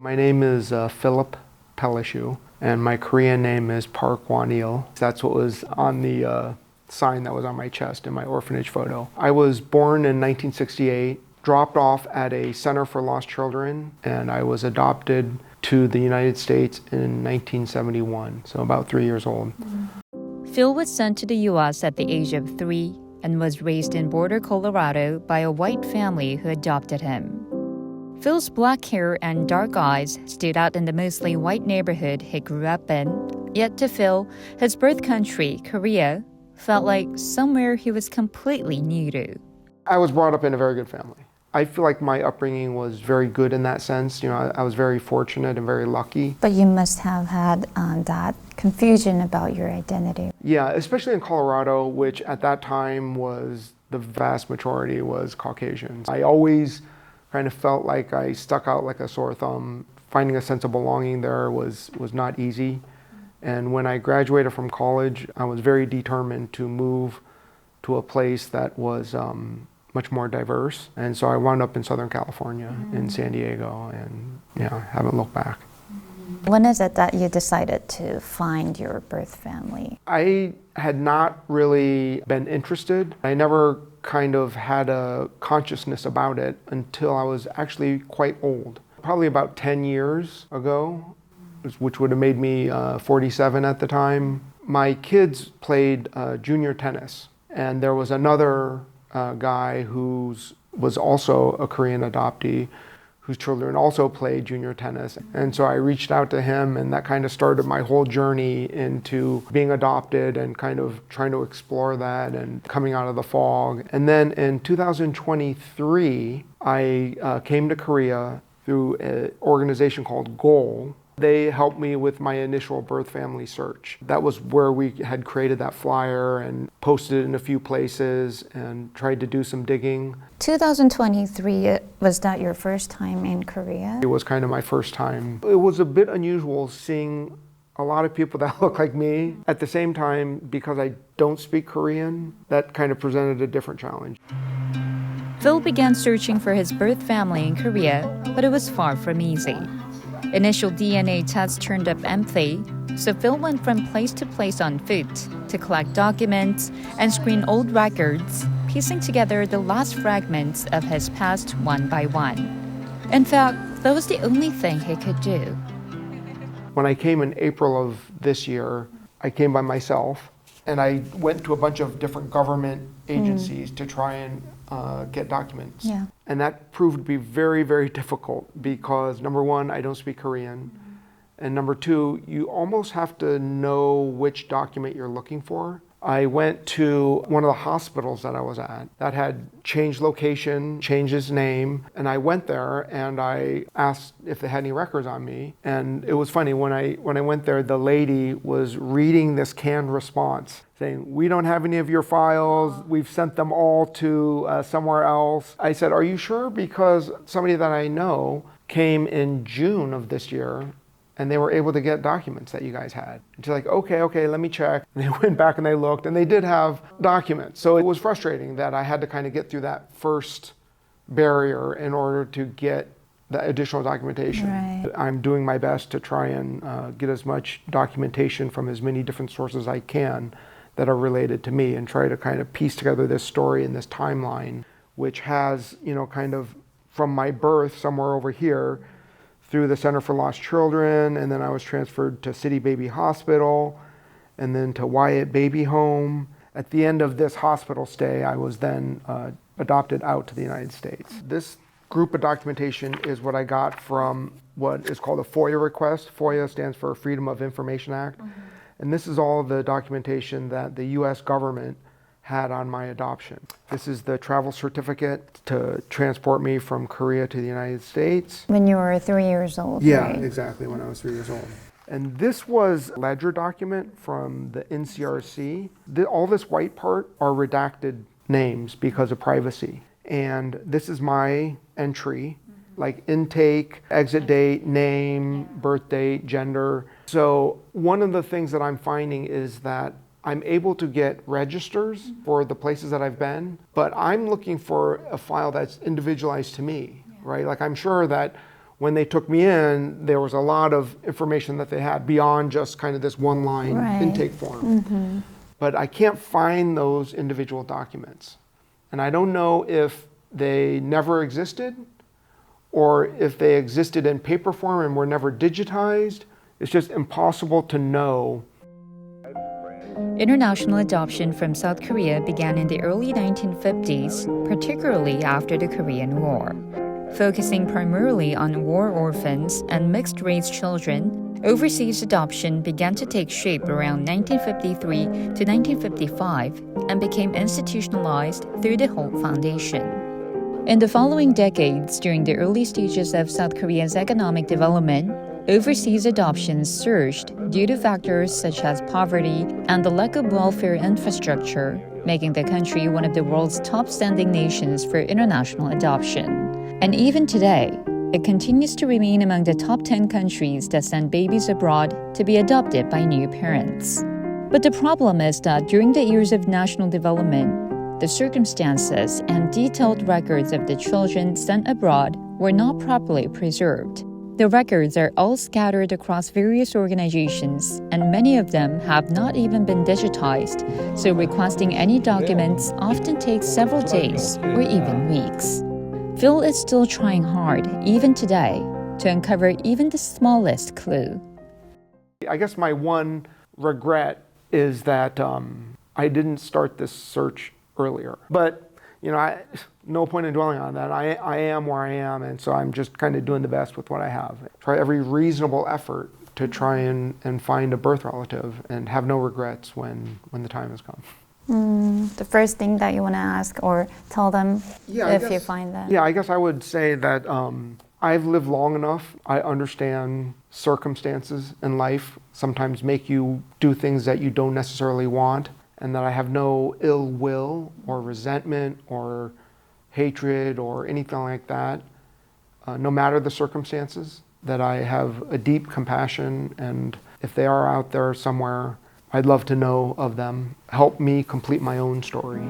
My name is Philip Pelishu, and my Korean name is Park Wanil. That's what was on the sign that was on my chest in my orphanage photo. I was born in 1968, dropped off at a center for lost children, and I was adopted to the United States in 1971, so about 3 years old. Phil was sent to the U.S. at the age of 3 and was raised in Boulder, Colorado by a white family who adopted him. Phil's black hair and dark eyes stood out in the mostly white neighborhood he grew up in. Yet to Phil, his birth country, Korea, felt like somewhere he was completely new to. I was brought up in a very good family. I feel like my upbringing was very good in that sense. You know, I was very fortunate and very lucky. But you must have had that confusion about your identity. Yeah, especially in Colorado, which at that time was the vast majority was Caucasians. I always kind of felt like I stuck out like a sore thumb. Finding a sense of belonging there was not easy. And when I graduated from college, I was very determined to move to a place that was much more diverse. And so I wound up in Southern California, in San Diego, and haven't looked back. When is it that you decided to find your birth family? I had not really been interested. I never kind of had a consciousness about it until I was actually quite old. Probably about 10 years ago, which would have made me 47 at the time. My kids played junior tennis, and there was another guy who was also a Korean adoptee whose children also played junior tennis. And so I reached out to him, and that kind of started my whole journey into being adopted and kind of trying to explore that and coming out of the fog. And then in 2023, I came to Korea through an organization called Goal. They helped me with my initial birth family search. That was where we had created that flyer and posted it in a few places and tried to do some digging. 2023, was that your first time in Korea? It was kind of my first time. It was a bit unusual seeing a lot of people that look like me. At the same time, because I don't speak Korean, that kind of presented a different challenge. Phil began searching for his birth family in Korea, but it was far from easy. Initial DNA tests turned up empty, so Phil went from place to place on foot to collect documents and screen old records, piecing together the last fragments of his past one by one. In fact, that was the only thing he could do. When I came in April of this year, I came by myself, and I went to a bunch of different government agencies to try and get documents. Yeah. And that proved to be very, very difficult because number one, I don't speak Korean. And number two, you almost have to know which document you're looking for. I went to one of the hospitals that I was at that had changed location, changed his name, and I went there and I asked if they had any records on me. And it was funny, when I went there, the lady was reading this canned response saying, "We don't have any of your files, we've sent them all to somewhere else." I said, "Are you sure?" Because somebody that I know came in June of this year and they were able to get documents that you guys had. And she's like, okay, let me check. And they went back and they looked, and they did have documents. So it was frustrating that I had to kind of get through that first barrier in order to get the additional documentation. Right. I'm doing my best to try and get as much documentation from as many different sources I can that are related to me and try to kind of piece together this story and this timeline, which has, kind of from my birth somewhere over here through the Center for Lost Children, and then I was transferred to City Baby Hospital, and then to Wyatt Baby Home. At the end of this hospital stay, I was then adopted out to the United States. This group of documentation is what I got from what is called a FOIA request. FOIA stands for Freedom of Information Act. And this is all the documentation that the US government had on my adoption. This is the travel certificate to transport me from Korea to the United States. When you were 3 years old, Yeah, right? exactly, when I was 3 years old. And this was a ledger document from the NCRC. All this white part are redacted names because of privacy. And this is my entry, like intake, exit date, name, birth date, gender. So one of the things that I'm finding is that I'm able to get registers for the places that I've been, but I'm looking for a file that's individualized to me, right? Like I'm sure that when they took me in, there was a lot of information that they had beyond just kind of this one line Right. intake form. But I can't find those individual documents. And I don't know if they never existed or if they existed in paper form and were never digitized. It's just impossible to know. International adoption from South Korea began in the early 1950s, particularly after the Korean War. Focusing primarily on war orphans and mixed-race children, overseas adoption began to take shape around 1953 to 1955 and became institutionalized through the Holt Foundation. In the following decades, during the early stages of South Korea's economic development, overseas adoptions surged due to factors such as poverty and the lack of welfare infrastructure, making the country one of the world's top-standing nations for international adoption. And even today, it continues to remain among the top 10 countries that send babies abroad to be adopted by new parents. But the problem is that during the years of national development, the circumstances and detailed records of the children sent abroad were not properly preserved. The records are all scattered across various organizations, and many of them have not even been digitized, so requesting any documents often takes several days or even weeks. Phil is still trying hard, even today, to uncover even the smallest clue. I guess my one regret is that I didn't start this search earlier. But, no point in dwelling on that. I am where I am, and so I'm just kind of doing the best with what I have. Try every reasonable effort to try and find a birth relative and have no regrets when the time has come. The first thing that you want to ask or tell them if you find them? Yeah, I guess I would say that I've lived long enough. I understand circumstances in life sometimes make you do things that you don't necessarily want, and that I have no ill will or resentment or hatred or anything like that, no matter the circumstances, that I have a deep compassion, and if they are out there somewhere, I'd love to know of them. Help me complete my own story.